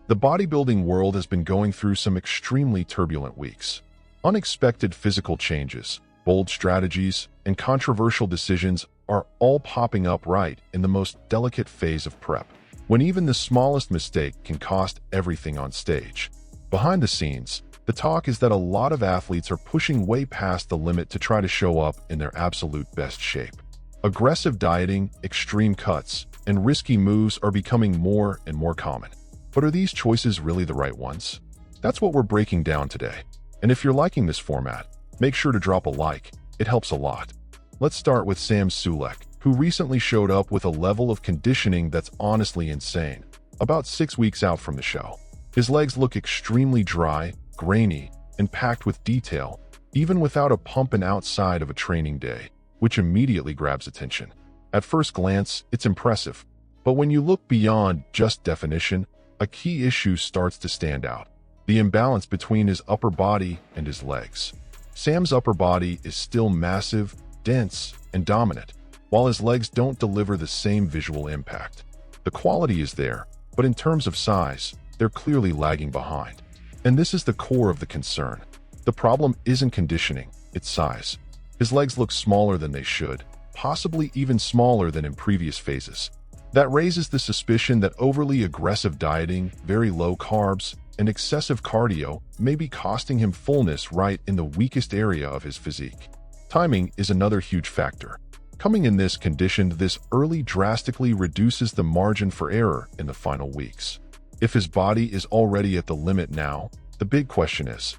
The bodybuilding world has been going through some extremely turbulent weeks. Unexpected physical changes, bold strategies, and controversial decisions are all popping up right in the most delicate phase of prep, when even the smallest mistake can cost everything on stage. Behind the scenes, the talk is that a lot of athletes are pushing way past the limit to try to show up in their absolute best shape. Aggressive dieting, extreme cuts, and risky moves are becoming more and more common. But are these choices really the right ones? That's what we're breaking down today. And if you're liking this format, make sure to drop a like. It helps a lot. Let's start with Sam Sulek, who recently showed up with a level of conditioning that's honestly insane. About 6 weeks out from the show, his legs look extremely dry, grainy, and packed with detail, even without a pumping outside of a training day, which immediately grabs attention. At first glance, it's impressive, but when you look beyond just definition, a key issue starts to stand out: the imbalance between his upper body and his legs. Sam's upper body is still massive, dense, and dominant, while his legs don't deliver the same visual impact. The quality is there, but in terms of size, they're clearly lagging behind. And this is the core of the concern. The problem isn't conditioning, it's size. His legs look smaller than they should, possibly even smaller than in previous phases. That raises the suspicion that overly aggressive dieting, very low carbs, and excessive cardio may be costing him fullness right in the weakest area of his physique. Timing is another huge factor. Coming in this conditioned this early drastically reduces the margin for error in the final weeks. If his body is already at the limit now, the big question is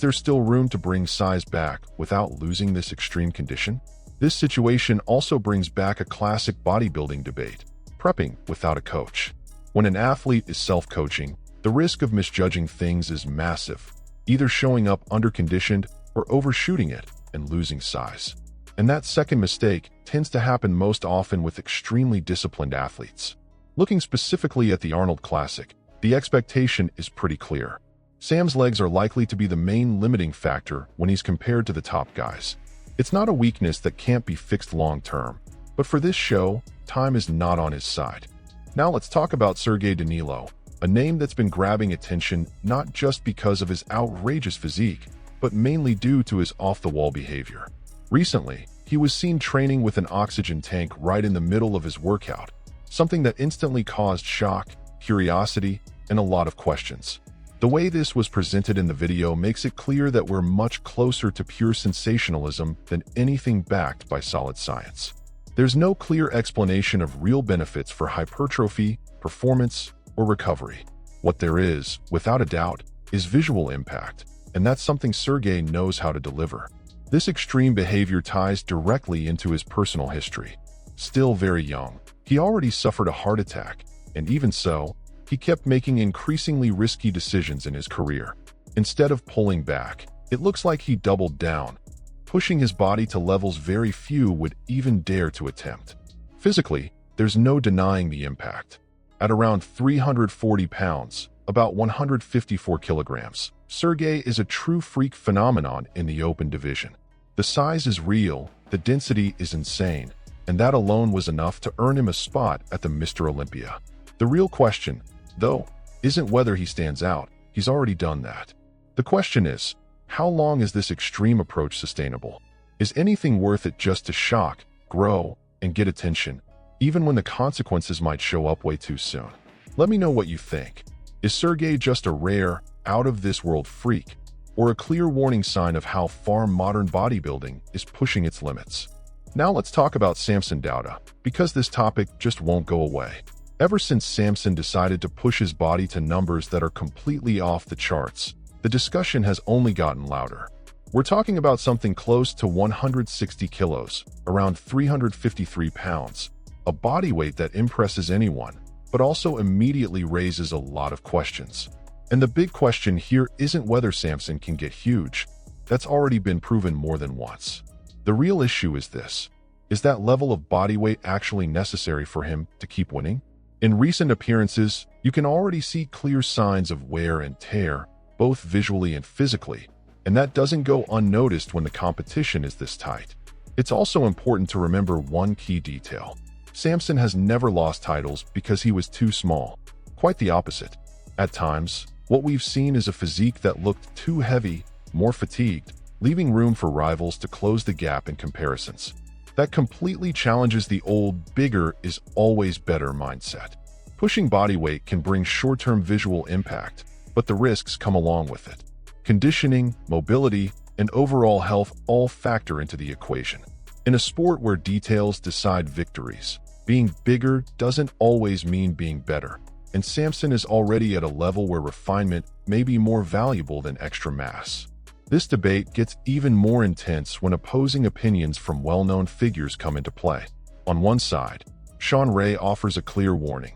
there still room to bring size back without losing this extreme condition? This situation also brings back a classic bodybuilding debate: prepping without a coach. When an athlete is self-coaching, the risk of misjudging things is massive, either showing up underconditioned or overshooting it and losing size. And that second mistake tends to happen most often with extremely disciplined athletes. Looking specifically at the Arnold Classic, the expectation is pretty clear. Sam's legs are likely to be the main limiting factor when he's compared to the top guys. It's not a weakness that can't be fixed long-term, but for this show, time is not on his side. Now let's talk about Sergey Denilo, a name that's been grabbing attention not just because of his outrageous physique, but mainly due to his off-the-wall behavior. Recently, he was seen training with an oxygen tank right in the middle of his workout, something that instantly caused shock, curiosity, and a lot of questions. The way this was presented in the video makes it clear that we're much closer to pure sensationalism than anything backed by solid science. There's no clear explanation of real benefits for hypertrophy, performance, or recovery. What there is, without a doubt, is visual impact, and that's something Sergey knows how to deliver. This extreme behavior ties directly into his personal history. Still very young, he already suffered a heart attack, and even so, he kept making increasingly risky decisions in his career. Instead of pulling back, it looks like he doubled down, pushing his body to levels very few would even dare to attempt. Physically, there's no denying the impact. At around 340 pounds, about 154 kilograms, Sergey is a true freak phenomenon in the open division. The size is real, the density is insane, and that alone was enough to earn him a spot at the Mr. Olympia. The real question, though, isn't whether he stands out. He's already done that. The question is, how long is this extreme approach sustainable? Is anything worth it just to shock, grow, and get attention, even when the consequences might show up way too soon? Let me know what you think. Is Sergey just a rare, out-of-this-world freak, or a clear warning sign of how far modern bodybuilding is pushing its limits? Now let's talk about Samson Dauda, because this topic just won't go away. Ever since Samson decided to push his body to numbers that are completely off the charts, the discussion has only gotten louder. We're talking about something close to 160 kilos, around 353 pounds, a body weight that impresses anyone, but also immediately raises a lot of questions. And the big question here isn't whether Samson can get huge. That's already been proven more than once. The real issue is this: is that level of body weight actually necessary for him to keep winning? In recent appearances, you can already see clear signs of wear and tear, both visually and physically, and that doesn't go unnoticed when the competition is this tight. It's also important to remember one key detail. Samson has never lost titles because he was too small. Quite the opposite. At times, what we've seen is a physique that looked too heavy, more fatigued, leaving room for rivals to close the gap in comparisons. That completely challenges the old "bigger is always better" mindset. Pushing body weight can bring short-term visual impact, but the risks come along with it. Conditioning, mobility, and overall health all factor into the equation. In a sport where details decide victories, being bigger doesn't always mean being better, and Samson is already at a level where refinement may be more valuable than extra mass. This debate gets even more intense when opposing opinions from well-known figures come into play. On one side, Sean Ray offers a clear warning.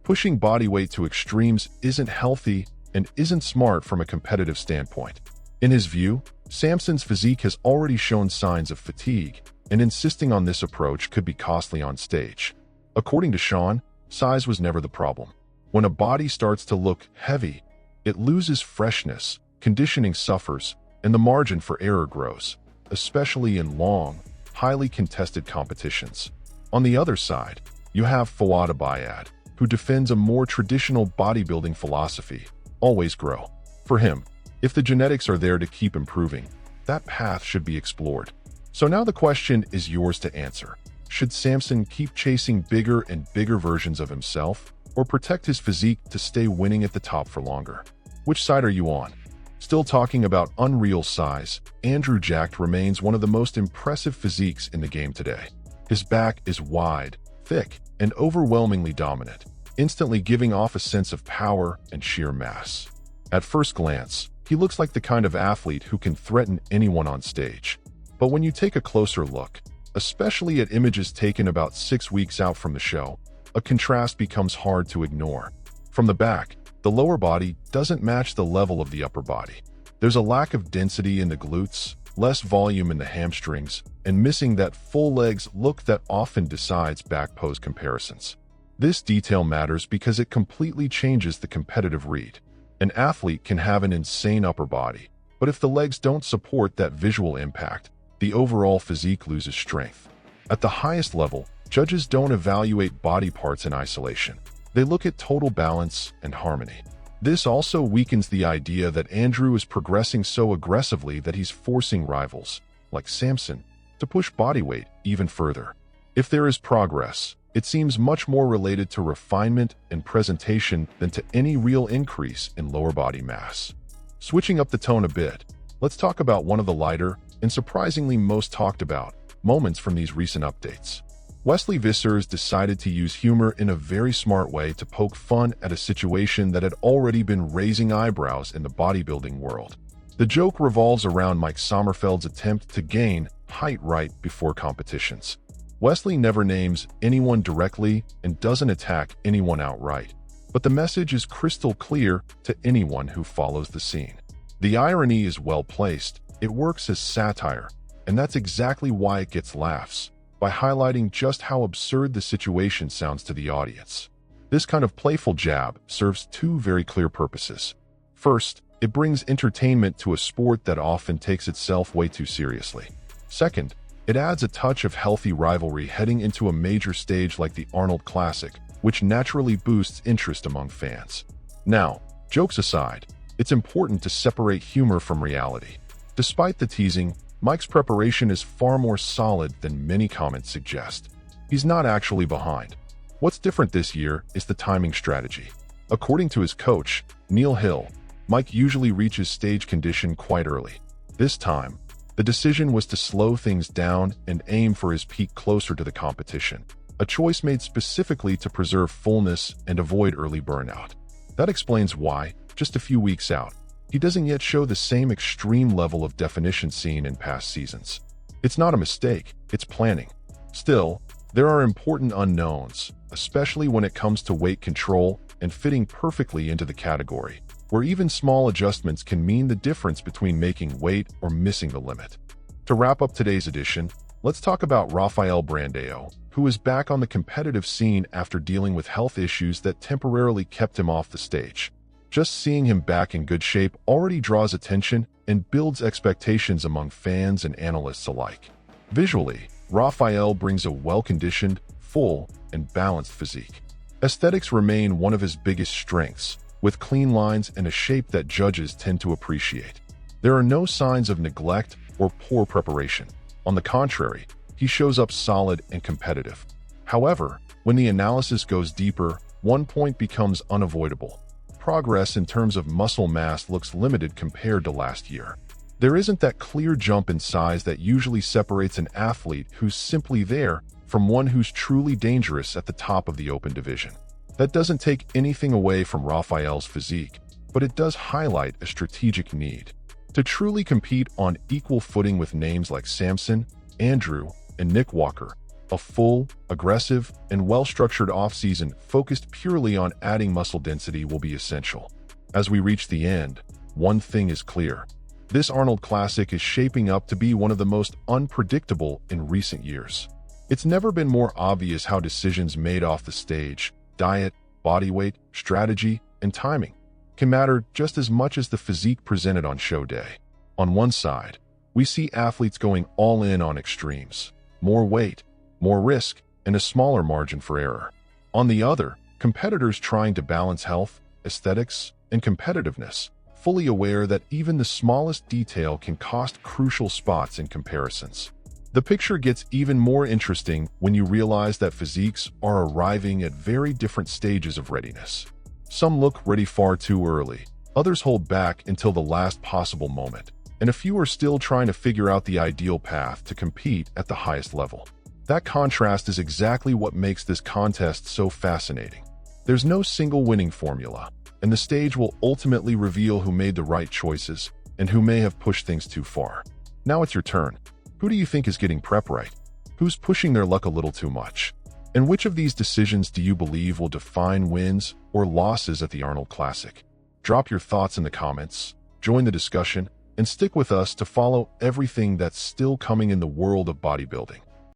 Pushing body weight to extremes isn't healthy and isn't smart from a competitive standpoint. In his view, Samson's physique has already shown signs of fatigue, and insisting on this approach could be costly on stage. According to Sean, size was never the problem. When a body starts to look heavy, it loses freshness, conditioning suffers, and the margin for error grows, especially in long, highly contested competitions. On the other side, you have Fouad Abayad, who defends a more traditional bodybuilding philosophy: always grow. For him, if the genetics are there to keep improving, that path should be explored. So now the question is yours to answer. Should Samson keep chasing bigger and bigger versions of himself, or protect his physique to stay winning at the top for longer? Which side are you on? Still talking about unreal size, Andrew Jacked remains one of the most impressive physiques in the game today. His back is wide, thick, and overwhelmingly dominant, instantly giving off a sense of power and sheer mass. At first glance, he looks like the kind of athlete who can threaten anyone on stage. But when you take a closer look, especially at images taken about 6 weeks out from the show, a contrast becomes hard to ignore. From the back, the lower body doesn't match the level of the upper body. There's a lack of density in the glutes, less volume in the hamstrings, and missing that full legs look that often decides back pose comparisons. This detail matters because it completely changes the competitive read. An athlete can have an insane upper body, but if the legs don't support that visual impact, the overall physique loses strength. At the highest level, judges don't evaluate body parts in isolation. They look at total balance and harmony. This also weakens the idea that Andrew is progressing so aggressively that he's forcing rivals, like Samson, to push body weight even further. If there is progress, it seems much more related to refinement and presentation than to any real increase in lower body mass. Switching up the tone a bit, let's talk about one of the lighter and surprisingly most talked about moments from these recent updates. Wesley Vissers decided to use humor in a very smart way to poke fun at a situation that had already been raising eyebrows in the bodybuilding world. The joke revolves around Mike Sommerfeld's attempt to gain height right before competitions. Wesley never names anyone directly and doesn't attack anyone outright, but the message is crystal clear to anyone who follows the scene. The irony is well placed, it works as satire, and that's exactly why it gets laughs, by highlighting just how absurd the situation sounds to the audience. This kind of playful jab serves two very clear purposes. First, it brings entertainment to a sport that often takes itself way too seriously. Second, it adds a touch of healthy rivalry heading into a major stage like the Arnold Classic, which naturally boosts interest among fans. Now, jokes aside, it's important to separate humor from reality. Despite the teasing, Mike's preparation is far more solid than many comments suggest. He's not actually behind. What's different this year is the timing strategy. According to his coach, Neil Hill, Mike usually reaches stage condition quite early. This time, the decision was to slow things down and aim for his peak closer to the competition, a choice made specifically to preserve fullness and avoid early burnout. That explains why, just a few weeks out, he doesn't yet show the same extreme level of definition seen in past seasons. It's not a mistake, it's planning. Still, there are important unknowns, especially when it comes to weight control and fitting perfectly into the category, where even small adjustments can mean the difference between making weight or missing the limit. To wrap up today's edition, let's talk about Raphael Brandao, who is back on the competitive scene after dealing with health issues that temporarily kept him off the stage. Just seeing him back in good shape already draws attention and builds expectations among fans and analysts alike. Visually, Raphael brings a well-conditioned, full, and balanced physique. Aesthetics remain one of his biggest strengths, with clean lines and a shape that judges tend to appreciate. There are no signs of neglect or poor preparation. On the contrary, he shows up solid and competitive. However, when the analysis goes deeper, one point becomes unavoidable. Progress in terms of muscle mass looks limited compared to last year. There isn't that clear jump in size that usually separates an athlete who's simply there from one who's truly dangerous at the top of the open division. That doesn't take anything away from Raphael's physique, but it does highlight a strategic need. To truly compete on equal footing with names like Samson, Andrew, and Nick Walker, a full, aggressive, and well-structured offseason focused purely on adding muscle density will be essential. As we reach the end, one thing is clear. This Arnold Classic is shaping up to be one of the most unpredictable in recent years. It's never been more obvious how decisions made off the stage, diet, body weight, strategy, and timing, can matter just as much as the physique presented on show day. On one side, we see athletes going all in on extremes, more weight, more risk, and a smaller margin for error. On the other, competitors trying to balance health, aesthetics, and competitiveness, fully aware that even the smallest detail can cost crucial spots in comparisons. The picture gets even more interesting when you realize that physiques are arriving at very different stages of readiness. Some look ready far too early, others hold back until the last possible moment, and a few are still trying to figure out the ideal path to compete at the highest level. That contrast is exactly what makes this contest so fascinating. There's no single winning formula, and the stage will ultimately reveal who made the right choices and who may have pushed things too far. Now it's your turn. Who do you think is getting prep right? Who's pushing their luck a little too much? And which of these decisions do you believe will define wins or losses at the Arnold Classic? Drop your thoughts in the comments, join the discussion, and stick with us to follow everything that's still coming in the world of bodybuilding.